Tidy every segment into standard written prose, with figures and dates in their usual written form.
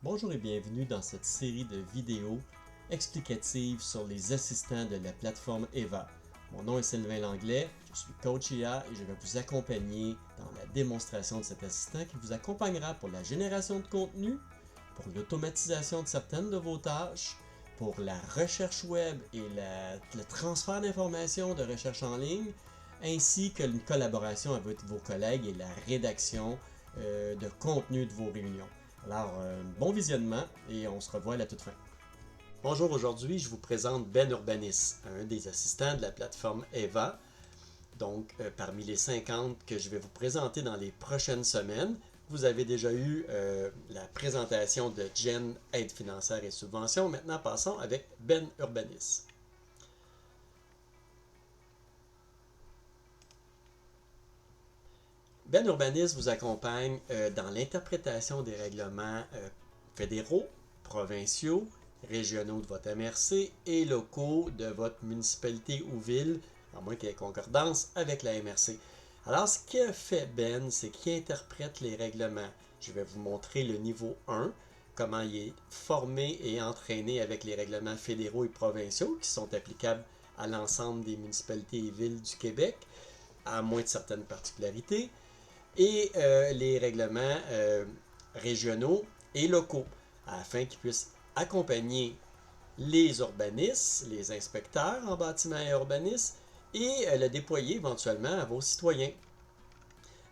Bonjour et bienvenue dans cette série de vidéos explicatives sur les assistants de la plateforme EVA. Mon nom est Sylvain Langlais, je suis coach IA et je vais vous accompagner dans la démonstration de cet assistant qui vous accompagnera pour la génération de contenu, pour l'automatisation de certaines de vos tâches, pour la recherche web et le transfert d'informations de recherche en ligne, ainsi que une collaboration avec vos collègues et la rédaction de contenu de vos réunions. Alors, bon visionnement et on se revoit à la toute fin. Bonjour, aujourd'hui je vous présente Ben Urbanis, un des assistants de la plateforme EVA. Donc, parmi les 50 que je vais vous présenter dans les prochaines semaines, vous avez déjà eu la présentation de Jen, aide financière et subvention. Maintenant, passons avec Ben Urbanis. Ben Urbanis vous accompagne dans l'interprétation des règlements fédéraux, provinciaux, régionaux de votre MRC et locaux de votre municipalité ou ville, à moins qu'il y ait concordance avec la MRC. Alors, ce que fait Ben, c'est qu'il interprète les règlements. Je vais vous montrer le niveau 1, comment il est formé et entraîné avec les règlements fédéraux et provinciaux qui sont applicables à l'ensemble des municipalités et villes du Québec, à moins de certaines particularités, et les règlements régionaux et locaux, afin qu'ils puissent accompagner les urbanistes, les inspecteurs en bâtiment et urbanisme, et le déployer éventuellement à vos citoyens.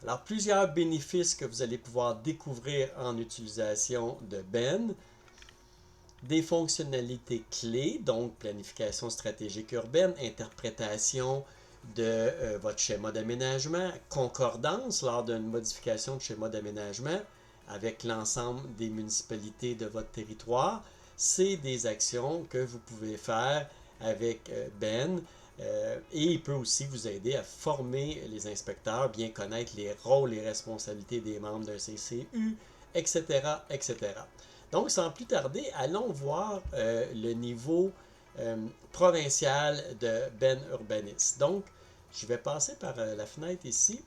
Alors, plusieurs bénéfices que vous allez pouvoir découvrir en utilisation de Ben. Des fonctionnalités clés, donc planification stratégique urbaine, interprétation de votre schéma d'aménagement, concordance lors d'une modification de schéma d'aménagement avec l'ensemble des municipalités de votre territoire. C'est des actions que vous pouvez faire avec Ben et il peut aussi vous aider à former les inspecteurs, bien connaître les rôles et responsabilités des membres d'un CCU, etc., etc. Donc, sans plus tarder, allons voir le niveau provincial de Ben Urbanis. Donc, je vais passer par la fenêtre ici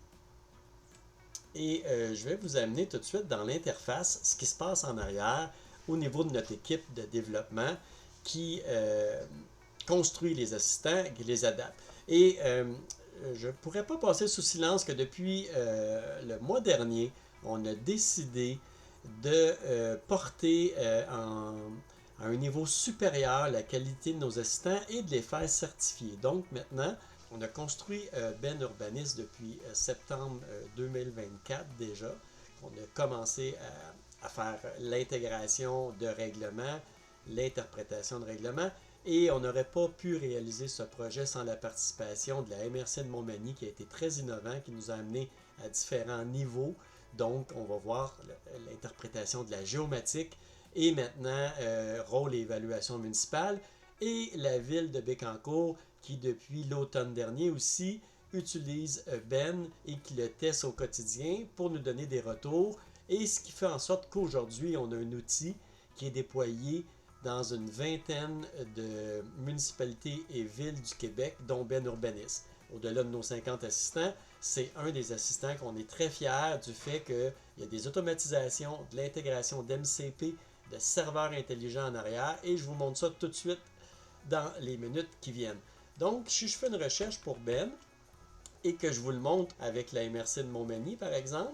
et je vais vous amener tout de suite dans l'interface, ce qui se passe en arrière au niveau de notre équipe de développement qui construit les assistants, qui les adapte. Et je ne pourrais pas passer sous silence que depuis le mois dernier, on a décidé de porter à un niveau supérieur la qualité de nos assistants et de les faire certifier. Donc maintenant, on a construit Ben Urbanis depuis septembre 2024 déjà. On a commencé à faire l'intégration de règlements, l'interprétation de règlements, et on n'aurait pas pu réaliser ce projet sans la participation de la MRC de Montmagny qui a été très innovant, qui nous a amené à différents niveaux. Donc, on va voir l'interprétation de la géomatique et maintenant rôle et évaluation municipale. Et la ville de Bécancour qui, depuis l'automne dernier aussi, utilise Ben et qui le teste au quotidien pour nous donner des retours. Et ce qui fait en sorte qu'aujourd'hui, on a un outil qui est déployé dans une vingtaine de municipalités et villes du Québec, dont Ben Urbanis. Au-delà de nos 50 assistants, c'est un des assistants qu'on est très fiers du fait qu'il y a des automatisations, de l'intégration d'MCP, de serveurs intelligents en arrière, et je vous montre ça tout de suite dans les minutes qui viennent. Donc, si je fais une recherche pour Ben et que je vous le montre avec la MRC de Montmagny, par exemple,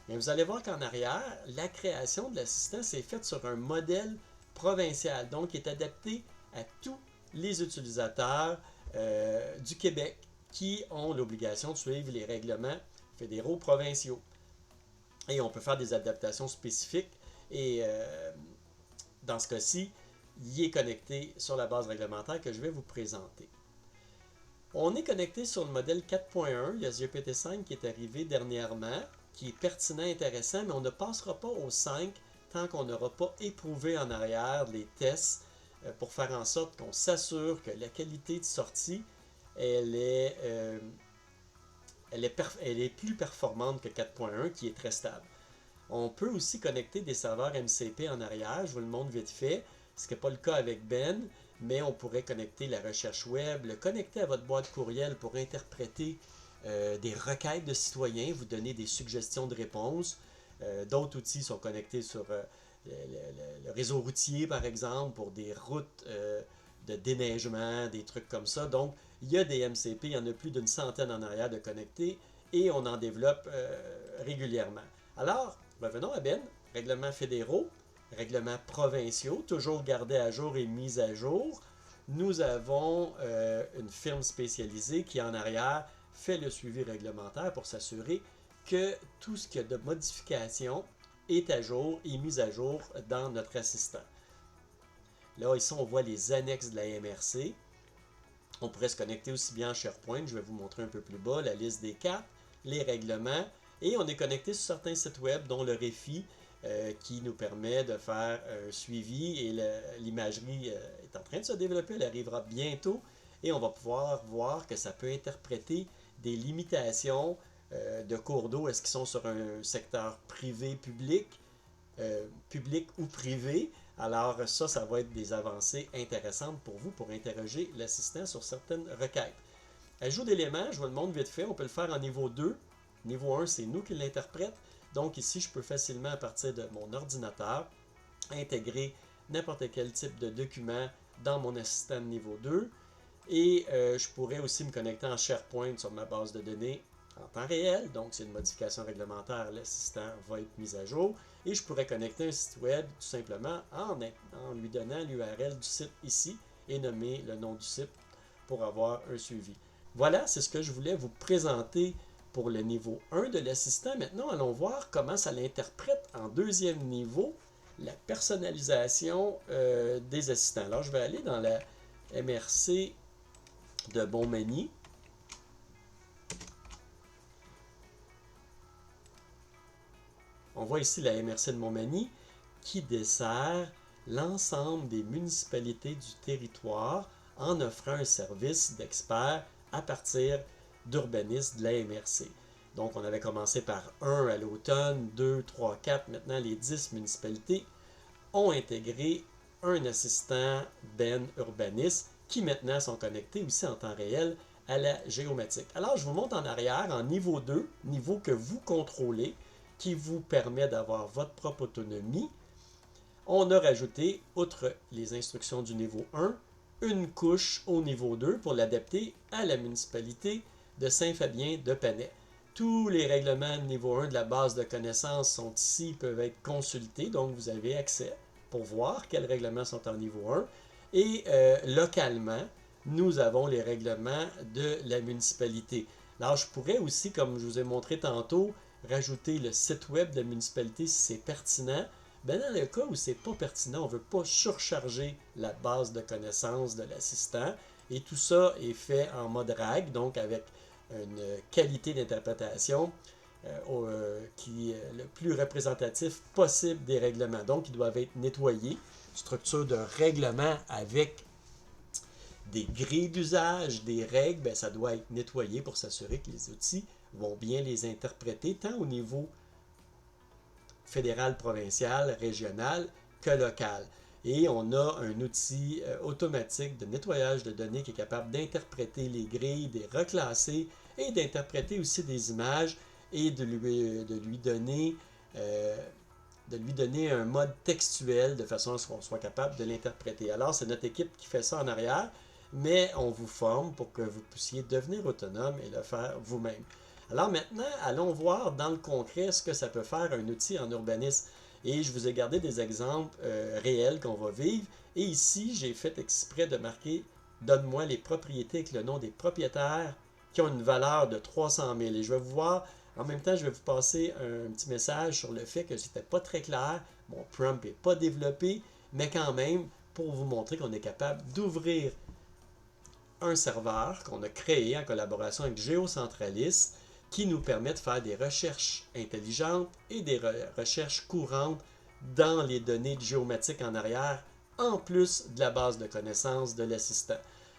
bien, vous allez voir qu'en arrière, la création de l'assistant s'est faite sur un modèle provincial, donc qui est adapté à tous les utilisateurs du Québec qui ont l'obligation de suivre les règlements fédéraux provinciaux. Et on peut faire des adaptations spécifiques et dans ce cas-ci, il est connecté sur la base réglementaire que je vais vous présenter. On est connecté sur le modèle 4.1, il y a GPT-5 qui est arrivé dernièrement, qui est pertinent, intéressant, mais on ne passera pas au 5 tant qu'on n'aura pas éprouvé en arrière les tests pour faire en sorte qu'on s'assure que la qualité de sortie, elle est plus performante que 4.1 qui est très stable. On peut aussi connecter des serveurs MCP en arrière, je vous le montre vite fait, ce qui n'est pas le cas avec Ben, mais on pourrait connecter la recherche web, le connecter à votre boîte courriel pour interpréter des requêtes de citoyens, vous donner des suggestions de réponses, D'autres outils sont connectés sur le réseau routier, par exemple, pour des routes de déneigement, des trucs comme ça. Donc, il y a des MCP, il y en a plus d'une centaine en arrière de connectés et on en développe régulièrement. Alors, revenons à Ben, règlements fédéraux, règlements provinciaux, toujours gardés à jour et mis à jour. Nous avons une firme spécialisée qui, en arrière, fait le suivi réglementaire pour s'assurer que tout ce qu'il y a de modification est à jour et mis à jour dans notre assistant. Là, ici, on voit les annexes de la MRC. On pourrait se connecter aussi bien en SharePoint. Je vais vous montrer un peu plus bas la liste des cartes, les règlements. Et on est connecté sur certains sites web, dont le REFI, qui nous permet de faire un suivi. Et l'imagerie est en train de se développer. Elle arrivera bientôt. Et on va pouvoir voir que ça peut interpréter des limitations de cours d'eau. Est-ce qu'ils sont sur un secteur privé, public ou privé? Alors ça va être des avancées intéressantes pour vous pour interroger l'assistant sur certaines requêtes. Ajout d'éléments, je vous le montre vite fait, on peut le faire en niveau 2. Niveau 1, c'est nous qui l'interprète. Donc ici, je peux facilement, à partir de mon ordinateur, intégrer n'importe quel type de document dans mon assistant de niveau 2. Et je pourrais aussi me connecter en SharePoint sur ma base de données en temps réel. Donc, c'est une modification réglementaire, l'assistant va être mis à jour. Et je pourrais connecter un site web tout simplement en lui donnant l'URL du site ici et nommer le nom du site pour avoir un suivi. Voilà, c'est ce que je voulais vous présenter pour le niveau 1 de l'assistant. Maintenant, allons voir comment ça l'interprète en deuxième niveau, la personnalisation des assistants. Alors, je vais aller dans la MRC de Montmagny. On voit ici la MRC de Montmagny qui dessert l'ensemble des municipalités du territoire en offrant un service d'expert à partir d'urbanistes de la MRC. Donc, on avait commencé par 1 à l'automne, 2, 3, 4. Maintenant, les 10 municipalités ont intégré un assistant Ben urbaniste qui maintenant sont connectés aussi en temps réel à la géomatique. Alors, je vous montre en arrière en niveau 2, niveau que vous contrôlez, qui vous permet d'avoir votre propre autonomie. On a rajouté, outre les instructions du niveau 1, une couche au niveau 2 pour l'adapter à la municipalité de Saint-Fabien de Panay. Tous les règlements de niveau 1 de la base de connaissances sont ici, peuvent être consultés, donc vous avez accès pour voir quels règlements sont en niveau 1. Et localement, nous avons les règlements de la municipalité. Alors, je pourrais aussi, comme je vous ai montré tantôt, rajouter le site web de la municipalité si c'est pertinent. Ben dans le cas où c'est pas pertinent, on ne veut pas surcharger la base de connaissances de l'assistant. Et tout ça est fait en mode RAG, donc avec une qualité d'interprétation qui est le plus représentatif possible des règlements. Donc, ils doivent être nettoyés. Structure de règlement avec des grilles d'usage, des règles, ben, ça doit être nettoyé pour s'assurer que les outils vont bien les interpréter, tant au niveau fédéral, provincial, régional que local. Et on a un outil automatique de nettoyage de données qui est capable d'interpréter les grilles, de les reclasser et d'interpréter aussi des images et de lui donner un mode textuel de façon à ce qu'on soit capable de l'interpréter. Alors, c'est notre équipe qui fait ça en arrière, mais on vous forme pour que vous puissiez devenir autonome et le faire vous-même. Alors maintenant, allons voir dans le concret ce que ça peut faire un outil en urbanisme. Et je vous ai gardé des exemples réels qu'on va vivre. Et ici, j'ai fait exprès de marquer « Donne-moi les propriétés » avec le nom des propriétaires qui ont une valeur de 300 000. Et je vais vous voir, en même temps, je vais vous passer un petit message sur le fait que c'était pas très clair. Mon prompt n'est pas développé, mais quand même, pour vous montrer qu'on est capable d'ouvrir un serveur qu'on a créé en collaboration avec GeoCentralis qui nous permet de faire des recherches intelligentes et des recherches courantes dans les données géomatiques en arrière, en plus de la base de connaissances de l'assistant.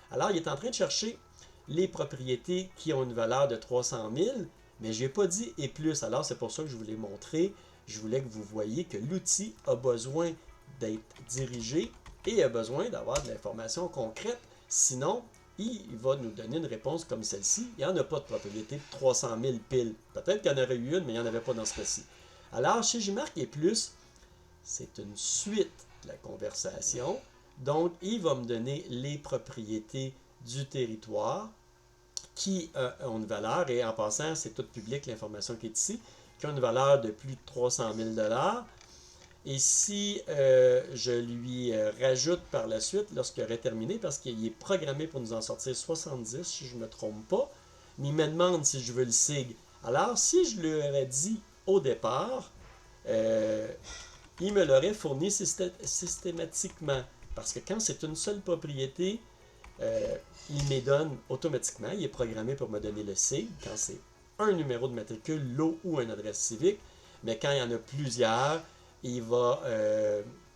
Alors, il est en train de chercher les propriétés qui ont une valeur de 300 000, mais je n'ai pas dit « et plus ». Alors, c'est pour ça que je vous l'ai montré. Je voulais que vous voyiez que l'outil a besoin d'être dirigé et a besoin d'avoir de l'information concrète. Sinon, il va nous donner une réponse comme celle-ci. Il n'y en a pas de propriété de 300 000 piles. Peut-être qu'il y en aurait eu une, mais il n'y en avait pas dans ce cas-ci. Alors, chez Gmark et Plus, c'est une suite de la conversation. Donc, il va me donner les propriétés du territoire qui ont une valeur, et en passant, c'est tout public l'information qui est ici, qui ont une valeur de plus de 300 000 $. Et si je lui rajoute par la suite, lorsqu'il aurait terminé, parce qu'il est programmé pour nous en sortir 70, si je ne me trompe pas, mais il me demande si je veux le SIG. Alors, si je lui aurais dit au départ, il me l'aurait fourni systématiquement. Parce que quand c'est une seule propriété, il me donne automatiquement, il est programmé pour me donner le SIG, quand c'est un numéro de matricule, lot ou une adresse civique. Mais quand il y en a plusieurs, il va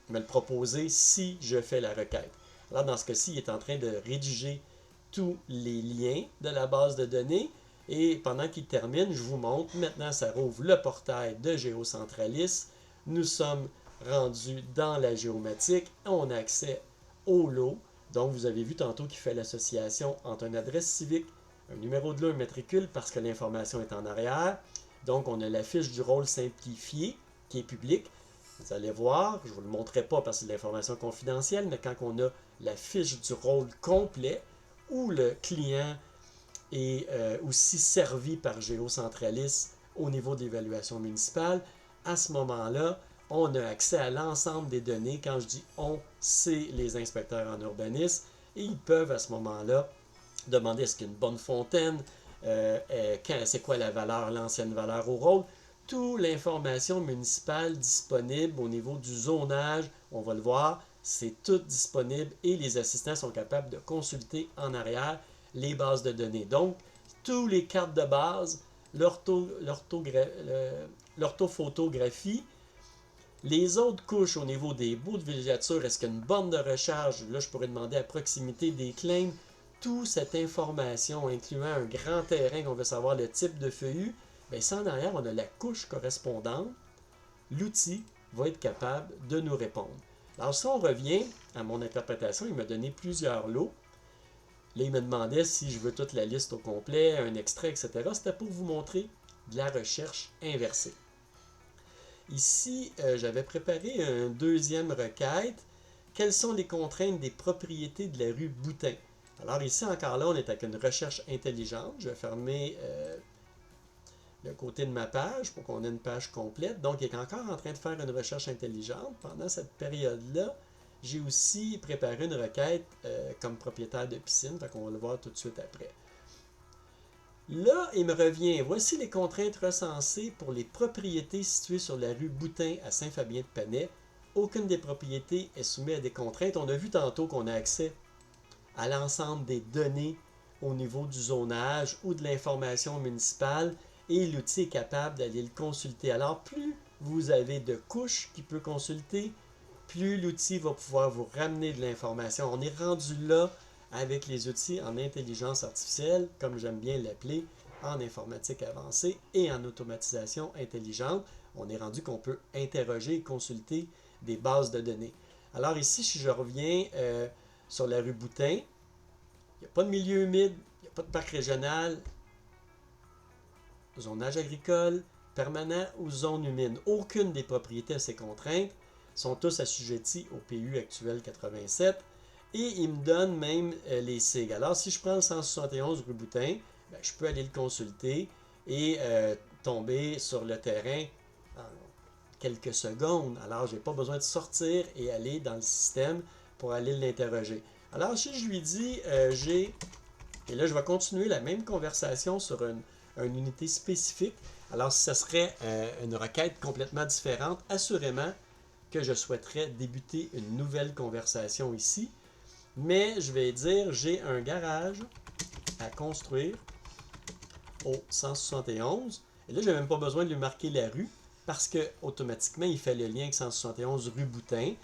me le proposer si je fais la requête. Alors, dans ce cas-ci, il est en train de rédiger tous les liens de la base de données. Et pendant qu'il termine, je vous montre, maintenant ça rouvre le portail de GeoCentralis. Nous sommes rendus dans la géomatique. On a accès au lot. Donc, vous avez vu tantôt qu'il fait l'association entre une adresse civique, un numéro de lot et un matricule parce que l'information est en arrière. Donc, on a la fiche du rôle simplifiée qui est publique. Vous allez voir, je ne vous le montrerai pas parce que c'est de l'information confidentielle, mais quand on a la fiche du rôle complet où le client est aussi servi par GeoCentralis au niveau de l'évaluation municipale, à ce moment-là, on a accès à l'ensemble des données. Quand je dis on, c'est les inspecteurs en urbanisme et ils peuvent à ce moment-là demander est-ce qu'il y a une bonne fontaine, c'est quoi la valeur, l'ancienne valeur au rôle. Toute l'information municipale disponible au niveau du zonage, on va le voir, c'est tout disponible et les assistants sont capables de consulter en arrière les bases de données. Donc, tous les cartes de base, l'orthophotographie, les autres couches au niveau des bouts de villégiature, est-ce qu'il y a une borne de recharge? Là, je pourrais demander à proximité des claims. Toute cette information, incluant un grand terrain qu'on veut savoir le type de feuillu, bien, ça en arrière, on a la couche correspondante. L'outil va être capable de nous répondre. Alors, si on revient à mon interprétation, il m'a donné plusieurs lots. Là, il me demandait si je veux toute la liste au complet, un extrait, etc. C'était pour vous montrer de la recherche inversée. Ici, j'avais préparé une deuxième requête. Quelles sont les contraintes des propriétés de la rue Boutin? Alors ici, encore là, on est avec une recherche intelligente. Je vais fermer le côté de ma page pour qu'on ait une page complète. Donc, il est encore en train de faire une recherche intelligente. Pendant cette période-là, j'ai aussi préparé une requête comme propriétaire de piscine. Fait qu'on va le voir tout de suite après. Là, il me revient. Voici les contraintes recensées pour les propriétés situées sur la rue Boutin à Saint-Fabien-de-Panay. Aucune des propriétés est soumise à des contraintes. On a vu tantôt qu'on a accès à l'ensemble des données au niveau du zonage ou de l'information municipale et l'outil est capable d'aller le consulter. Alors, plus vous avez de couches qu'il peut consulter, plus l'outil va pouvoir vous ramener de l'information. On est rendu là avec les outils en intelligence artificielle, comme j'aime bien l'appeler, en informatique avancée et en automatisation intelligente. On est rendu qu'on peut interroger et consulter des bases de données. Alors ici, si je reviens sur la rue Boutin, il n'y a pas de milieu humide, il n'y a pas de parc régional, zonage agricole, permanent ou zone humide. Aucune des propriétés à ces contraintes sont tous assujettis au PU actuel 87. Et il me donne même les SIG. Alors, si je prends le 171 rue Boutin, ben, je peux aller le consulter et tomber sur le terrain en quelques secondes. Alors, je n'ai pas besoin de sortir et aller dans le système pour aller l'interroger. Alors, si je lui dis, et là, je vais continuer la même conversation sur une unité spécifique. Alors, si ce serait une requête complètement différente, assurément que je souhaiterais débuter une nouvelle conversation ici. Mais je vais dire, j'ai un garage à construire au 171. Et là, je n'ai même pas besoin de lui marquer la rue parce que automatiquement, il fait le lien avec 171 rue Boutin.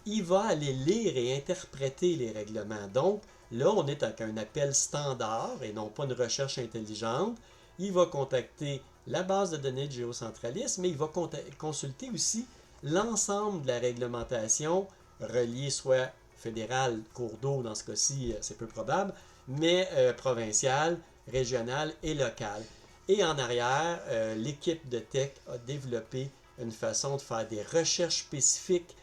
Il va aller lire et interpréter les règlements. Donc, là, on est avec un appel standard et non pas une recherche intelligente. Il va contacter la base de données de GeoCentralis, mais il va consulter aussi l'ensemble de la réglementation reliée soit fédérale, cours d'eau dans ce cas-ci, c'est peu probable, mais provinciale, régionale et locale. Et en arrière, l'équipe de tech a développé une façon de faire des recherches spécifiques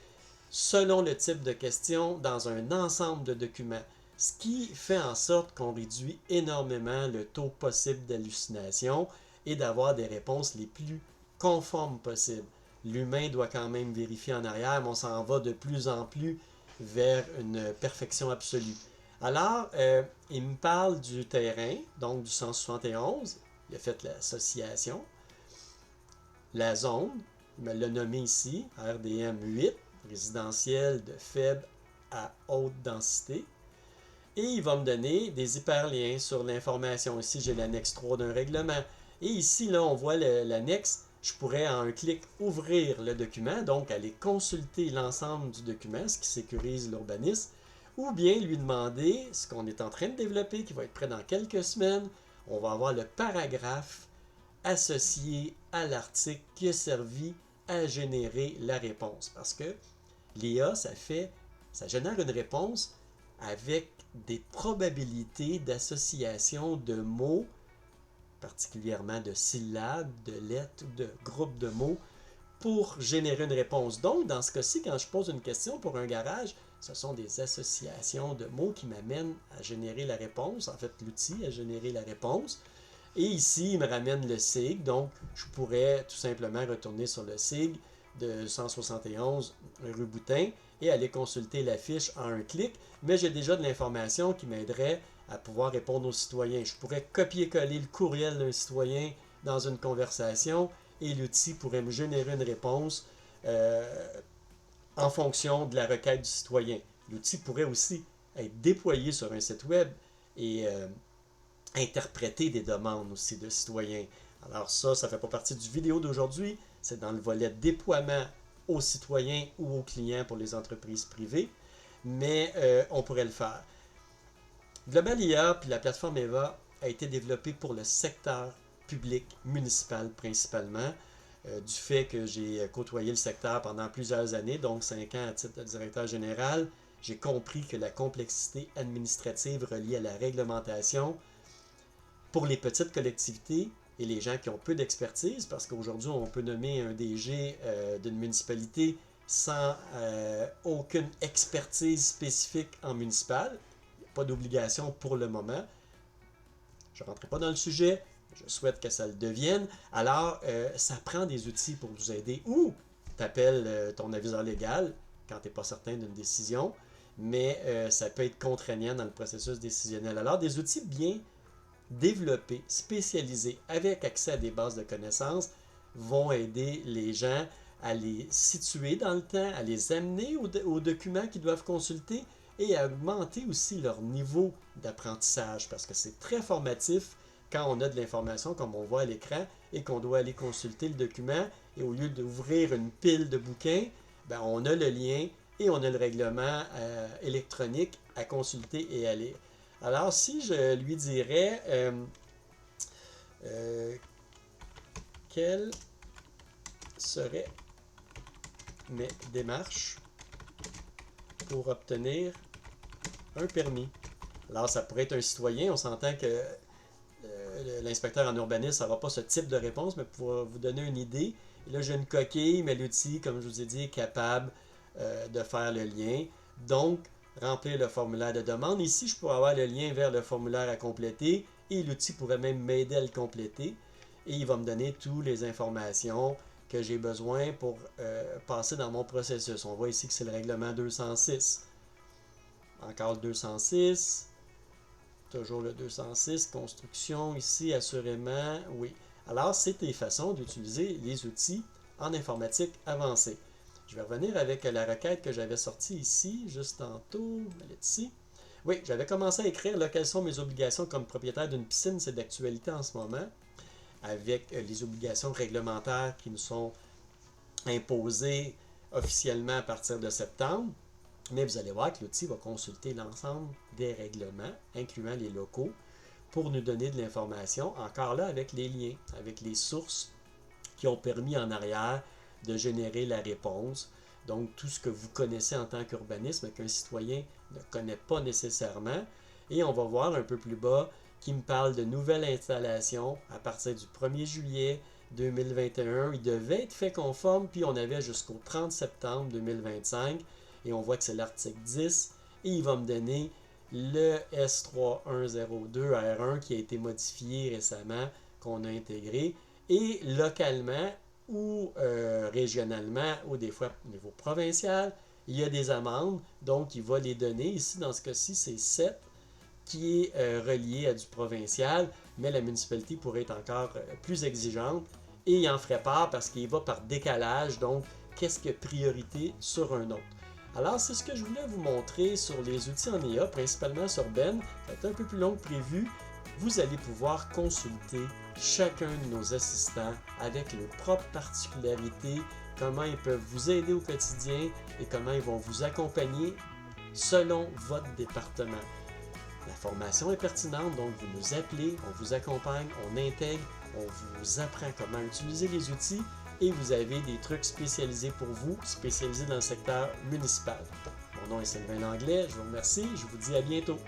selon le type de question dans un ensemble de documents, ce qui fait en sorte qu'on réduit énormément le taux possible d'hallucination et d'avoir des réponses les plus conformes possibles. L'humain doit quand même vérifier en arrière, mais on s'en va de plus en plus vers une perfection absolue. Alors, il me parle du terrain, donc du 171, il a fait l'association, la zone, il me l'a nommé ici, RDM 8, résidentiel de faible à haute densité. Et il va me donner des hyperliens sur l'information. Ici, j'ai l'annexe 3 d'un règlement. Et ici, là, on voit l'annexe. Je pourrais, en un clic, ouvrir le document, donc aller consulter l'ensemble du document, ce qui sécurise l'urbanisme, ou bien lui demander ce qu'on est en train de développer, qui va être prêt dans quelques semaines. On va avoir le paragraphe associé à l'article qui a servi à générer la réponse. Parce que l'IA, ça génère une réponse avec des probabilités d'association de mots, particulièrement de syllabes, de lettres ou de groupes de mots, pour générer une réponse. Donc, dans ce cas-ci, quand je pose une question pour un garage, ce sont des associations de mots qui m'amènent à générer la réponse, en fait l'outil à générer la réponse. Et ici, il me ramène le SIG, donc je pourrais tout simplement retourner sur le SIG de 171 rue Boutin et aller consulter la fiche en un clic, mais j'ai déjà de l'information qui m'aiderait à pouvoir répondre aux citoyens. Je pourrais copier-coller le courriel d'un citoyen dans une conversation et l'outil pourrait me générer une réponse en fonction de la requête du citoyen. L'outil pourrait aussi être déployé sur un site web et interpréter des demandes aussi de citoyens. Alors ça fait pas partie du vidéo d'aujourd'hui, c'est dans le volet déploiement aux citoyens ou aux clients pour les entreprises privées, mais on pourrait le faire. Global IA puis la plateforme EVA a été développée pour le secteur public municipal principalement, du fait que j'ai côtoyé le secteur pendant plusieurs années, donc 5 ans à titre de directeur général. J'ai compris que la complexité administrative reliée à la réglementation pour les petites collectivités et les gens qui ont peu d'expertise, parce qu'aujourd'hui, on peut nommer un DG d'une municipalité sans aucune expertise spécifique en municipal. Il n'y a pas d'obligation pour le moment. Je ne rentrerai pas dans le sujet. Je souhaite que ça le devienne. Alors, ça prend des outils pour vous aider. Ou tu appelles ton aviseur légal quand tu n'es pas certain d'une décision, mais ça peut être contraignant dans le processus décisionnel. Alors, des outils bien développés, spécialisés, avec accès à des bases de connaissances, vont aider les gens à les situer dans le temps, à les amener aux documents qu'ils doivent consulter et à augmenter aussi leur niveau d'apprentissage, parce que c'est très formatif quand on a de l'information comme on voit à l'écran et qu'on doit aller consulter le document et au lieu d'ouvrir une pile de bouquins, ben on a le lien et on a le règlement électronique à consulter et à lire. Alors, si je lui dirais quelles seraient mes démarches pour obtenir un permis. Alors, ça pourrait être un citoyen. On s'entend que l'inspecteur en urbanisme n'aura pas ce type de réponse, mais pour vous donner une idée, et là, j'ai une coquille, mais l'outil, comme je vous ai dit, est capable de faire le lien. Donc, remplir le formulaire de demande. Ici, je pourrais avoir le lien vers le formulaire à compléter et l'outil pourrait même m'aider à le compléter. Et il va me donner toutes les informations que j'ai besoin pour passer dans mon processus. On voit ici que c'est le règlement 206. Encore le 206. Toujours le 206. Construction ici, assurément. Oui. Alors, c'est des façons d'utiliser les outils en informatique avancée. Je vais revenir avec la requête que j'avais sortie ici, juste tantôt. Elle est ici. Oui, j'avais commencé à écrire là, quelles sont mes obligations comme propriétaire d'une piscine, c'est d'actualité en ce moment, avec les obligations réglementaires qui nous sont imposées officiellement à partir de septembre. Mais vous allez voir que l'outil va consulter l'ensemble des règlements, incluant les locaux, pour nous donner de l'information, encore là avec les liens, avec les sources qui ont permis en arrière de générer la réponse. Donc, tout ce que vous connaissez en tant qu'urbanisme, qu'un citoyen ne connaît pas nécessairement. Et on va voir un peu plus bas qui me parle de nouvelles installations à partir du 1er juillet, 2021. Il devait être fait conforme, puis on avait jusqu'au 30 septembre 2025. Et on voit que c'est l'article 10. Et il va me donner le S3102R1 qui a été modifié récemment, qu'on a intégré. Et localement ou régionalement, ou des fois au niveau provincial, il y a des amendes. Donc, il va les donner. Ici, dans ce cas-ci, c'est 7 qui est relié à du provincial, mais la municipalité pourrait être encore plus exigeante et il en ferait part parce qu'il va par décalage, donc qu'est-ce que priorité sur un autre. Alors, c'est ce que je voulais vous montrer sur les outils en IA, principalement sur Ben. Ça va être un peu plus long que prévu. Vous allez pouvoir consulter chacun de nos assistants avec leurs propres particularités, comment ils peuvent vous aider au quotidien et comment ils vont vous accompagner selon votre département. La formation est pertinente, donc vous nous appelez, on vous accompagne, on intègre, on vous apprend comment utiliser les outils et vous avez des trucs spécialisés pour vous, spécialisés dans le secteur municipal. Mon nom est Sylvain Langlais, je vous remercie, je vous dis à bientôt.